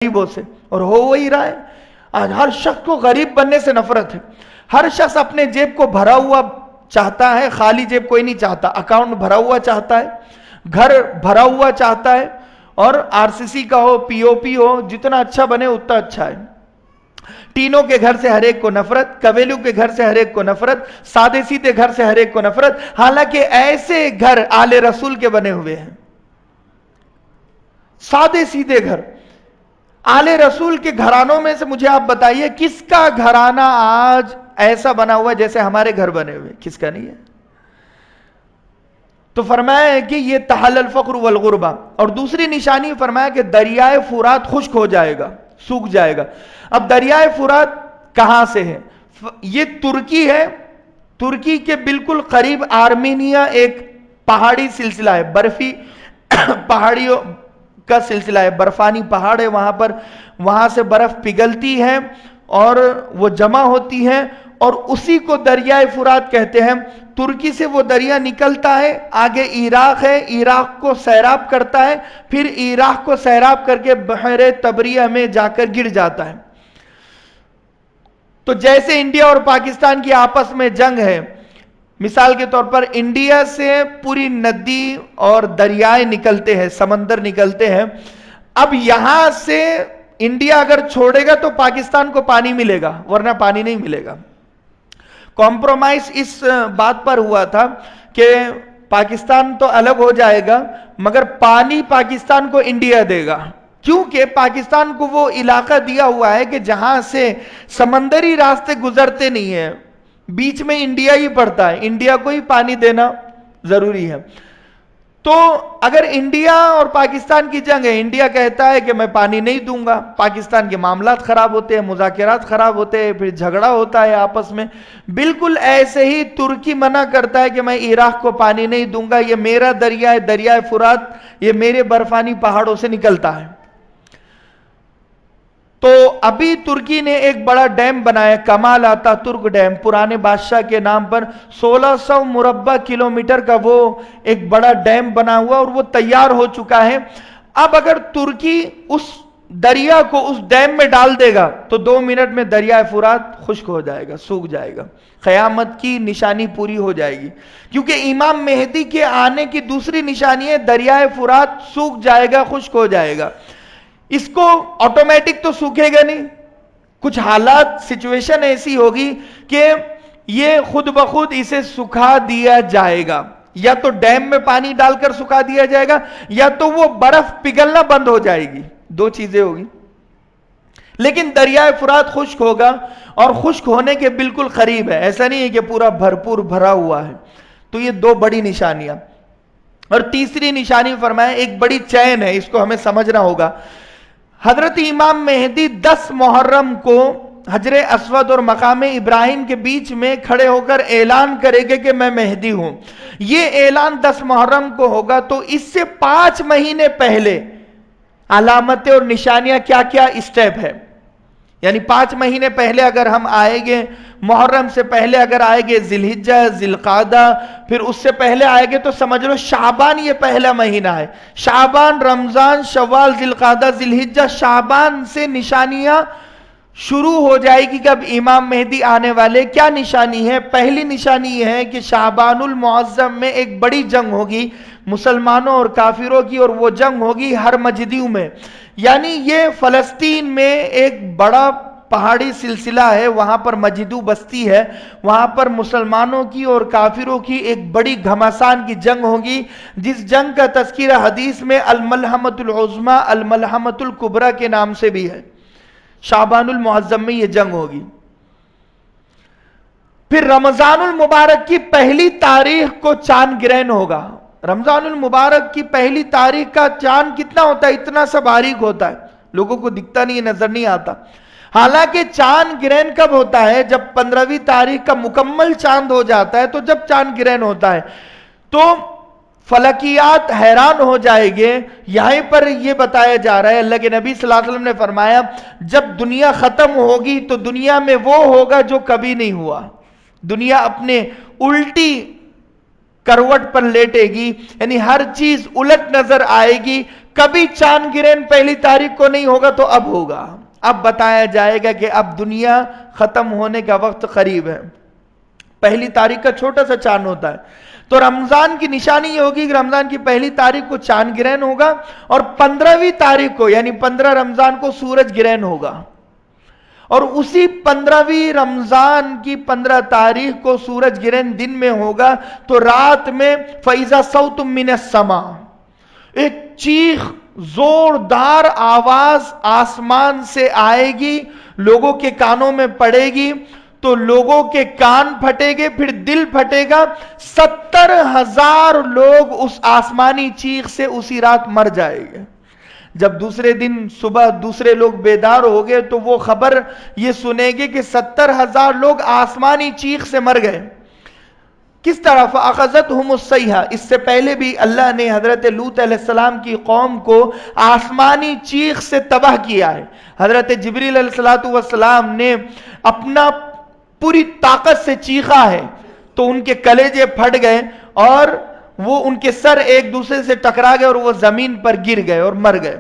غریبوں سے، اور ہو وہی رہا ہے۔ آج ہر شخص کو غریب بننے سے نفرت ہے، ہر شخص اپنے جیب کو بھرا ہوا چاہتا ہے، خالی جیب کوئی نہیں چاہتا، اکاؤنٹ بھرا ہوا چاہتا ہے، گھر بھرا ہوا چاہتا ہے، اور آر سی سی کا ہو، پی او پی ہو، جتنا اچھا بنے اتنا اچھا ہے۔ ٹینوں کے گھر سے ہر ایک کو نفرت، کویلو کے گھر سے ہر ایک کو نفرت، سادے سیدھے گھر سے ہر ایک کو نفرت، حالانکہ ایسے گھر آل رسول کے بنے ہوئے ہیں، سادے سیدھے گھر آل رسول کے گھرانوں میں سے مجھے آپ بتائیے کس کا گھرانہ آج ایسا بنا ہوا ہے جیسے ہمارے گھر بنے ہوئے؟ کس کا نہیں ہے؟ تو فرمایا ہے کہ یہ تحل الفقر والغربہ، اور دوسری نشانی فرمایا کہ دریائے فرات خشک ہو جائے گا، سوکھ جائے گا۔ اب دریائے فرات کہاں سے ہے؟ یہ ترکی ہے، ترکی کے بالکل قریب آرمینیا ایک پہاڑی سلسلہ ہے، برفی پہاڑیوں کا سلسلہ ہے، برفانی پہاڑ ہے وہاں پر، وہاں سے برف پگھلتی ہے اور وہ جمع ہوتی ہے، اور اسی کو دریائے فرات کہتے ہیں۔ ترکی سے وہ دریا نکلتا ہے، آگے عراق ہے، عراق کو سیراب کرتا ہے، پھر عراق کو سیراب کر کے بحر طبریہ میں جا کر گر جاتا ہے۔ تو جیسے انڈیا اور پاکستان کی آپس میں جنگ ہے، مثال کے طور پر انڈیا سے پوری ندی اور دریائے نکلتے ہیں، سمندر نکلتے ہیں، اب یہاں سے انڈیا اگر چھوڑے گا تو پاکستان کو پانی ملے گا، ورنہ پانی نہیں ملے گا۔ کمپرومائز اس بات پر ہوا تھا کہ پاکستان تو الگ ہو جائے گا مگر پانی پاکستان کو انڈیا دے گا، کیونکہ پاکستان کو وہ علاقہ دیا ہوا ہے کہ جہاں سے سمندری راستے گزرتے نہیں ہیں، بیچ میں انڈیا ہی پڑتا ہے، انڈیا کو ہی پانی دینا ضروری ہے۔ تو اگر انڈیا اور پاکستان کی جنگ ہے، انڈیا کہتا ہے کہ میں پانی نہیں دوں گا، پاکستان کے معاملات خراب ہوتے ہیں، مذاکرات خراب ہوتے ہیں، پھر جھگڑا ہوتا ہے آپس میں۔ بالکل ایسے ہی ترکی منع کرتا ہے کہ میں عراق کو پانی نہیں دوں گا، یہ میرا دریا ہے، دریائے فرات، یہ میرے برفانی پہاڑوں سے نکلتا ہے۔ تو ابھی ترکی نے ایک بڑا ڈیم بنایا، کمال آتا ترک ڈیم، پرانے بادشاہ کے نام پر 1600 مربع کلومیٹر کا وہ ایک بڑا ڈیم بنا ہوا اور وہ تیار ہو چکا ہے۔ اب اگر ترکی اس دریا کو اس ڈیم میں ڈال دے گا تو 2 منٹ میں دریائے فرات خشک ہو جائے گا، سوکھ جائے گا، قیامت کی نشانی پوری ہو جائے گی، کیونکہ امام مہدی کے آنے کی دوسری نشانی ہے دریائے فرات سوکھ جائے گا، خشک ہو جائے گا۔ اس کو آٹومیٹک تو سوکھے گا نہیں، کچھ حالات سچویشن ایسی ہوگی کہ یہ خود بخود اسے سکھا دیا جائے گا، یا تو ڈیم میں پانی ڈال کر سکھا دیا جائے گا یا تو وہ برف پگھلنا بند ہو جائے گی، 2 چیزیں ہوگی۔ لیکن دریائے فرات خشک ہوگا اور خشک ہونے کے بالکل قریب ہے، ایسا نہیں ہے کہ پورا بھرپور بھرا ہوا ہے۔ تو یہ 2 بڑی نشانیاں، اور تیسری نشانی فرمایا ایک بڑی چین ہے، اس کو ہمیں سمجھنا ہوگا۔ حضرت امام مہدی 10 محرم کو حجر اسود اور مقام ابراہیم کے بیچ میں کھڑے ہو کر اعلان کرے گے کہ میں مہدی ہوں۔ یہ اعلان 10 محرم کو ہوگا، تو اس سے 5 مہینے پہلے علامتیں اور نشانیاں کیا کیا اسٹیپ ہے، یعنی 5 مہینے پہلے اگر ہم آئیں گے، محرم سے پہلے اگر آئیں گے ذی الحجہ، ذی القعدہ، پھر اس سے پہلے آئیں گے تو سمجھ لو شعبان یہ پہلا مہینہ ہے، شعبان، رمضان، شوال، ذی القعدہ، ذی الحجہ، شعبان سے نشانیاں شروع ہو جائے گی کہ اب امام مہدی آنے والے۔ کیا نشانی ہے؟ پہلی نشانی یہ ہے کہ شعبان المعظم میں ایک بڑی جنگ ہوگی مسلمانوں اور کافروں کی، اور وہ جنگ ہوگی ہر مجدیوں میں، یعنی یہ فلسطین میں ایک بڑا پہاڑی سلسلہ ہے، وہاں پر مجدو بستی ہے، وہاں پر مسلمانوں کی اور کافروں کی ایک بڑی گھمسان کی جنگ ہوگی، جس جنگ کا تذکرہ حدیث میں الملحمۃ العظمیٰ، الملحمۃ الکبریٰ کے نام سے بھی ہے۔ شعبان المعظم میں یہ جنگ ہوگی۔ پھر رمضان المبارک کی پہلی تاریخ کو چاند گرہن ہوگا۔ رمضان المبارک کی پہلی تاریخ کا چاند کتنا ہوتا ہے؟ اتنا سا باریک ہوتا ہے، لوگوں کو دکھتا نہیں، نظر نہیں آتا۔ حالانکہ چاند گرہن کب ہوتا ہے؟ جب 15ویں تاریخ کا مکمل چاند ہو جاتا ہے، تو جب چاند گرہن ہوتا ہے تو فلکیات حیران ہو جائے گے۔ یہیں پر یہ بتایا جا رہا ہے، اللہ کے نبی صلی اللہ علیہ وسلم نے فرمایا جب دنیا ختم ہوگی تو دنیا میں وہ ہوگا جو کبھی نہیں ہوا، دنیا اپنے الٹی کروٹ پر لیٹے گی، یعنی ہر چیز الٹ نظر آئے گی، کبھی چاند گرہن پہلی تاریخ کو نہیں ہوگا تو اب ہوگا. اب بتایا جائے گا کہ اب دنیا ختم ہونے کا وقت قریب ہے. پہلی تاریخ کا چھوٹا سا چاند ہوتا ہے. تو رمضان کی نشانی یہ ہوگی کہ رمضان کی پہلی تاریخ کو چاند گرہن ہوگا اور 15ویں تاریخ کو یعنی 15 رمضان کو سورج گرہن ہوگا. اور اسی 15ویں رمضان کی 15 تاریخ کو سورج گرہن دن میں ہوگا تو رات میں فَإِذَا صَوْتٌ مِّنَ السَّمَاءِ ایک چیخ زوردار آواز آسمان سے آئے گی, لوگوں کے کانوں میں پڑے گی تو لوگوں کے کان پھٹے گے, پھر دل پھٹے گا. 70,000 لوگ اس آسمانی چیخ سے اسی رات مر جائیں گے. جب دوسرے دن صبح دوسرے لوگ بیدار ہو گئے تو وہ خبر یہ سنے گے کہ 70,000 لوگ آسمانی چیخ سے مر گئے. کس طرح فَأَخَذَتْهُمُ الصَّيْحَةُ, اس سے پہلے بھی اللہ نے حضرت لوط علیہ السلام کی قوم کو آسمانی چیخ سے تباہ کیا ہے. حضرت جبریل علیہ السلام نے اپنا پوری طاقت سے چیخا ہے تو ان کے کلیجے پھٹ گئے اور وہ ان کے سر ایک دوسرے سے ٹکرا گئے اور وہ زمین پر گر گئے اور مر گئے.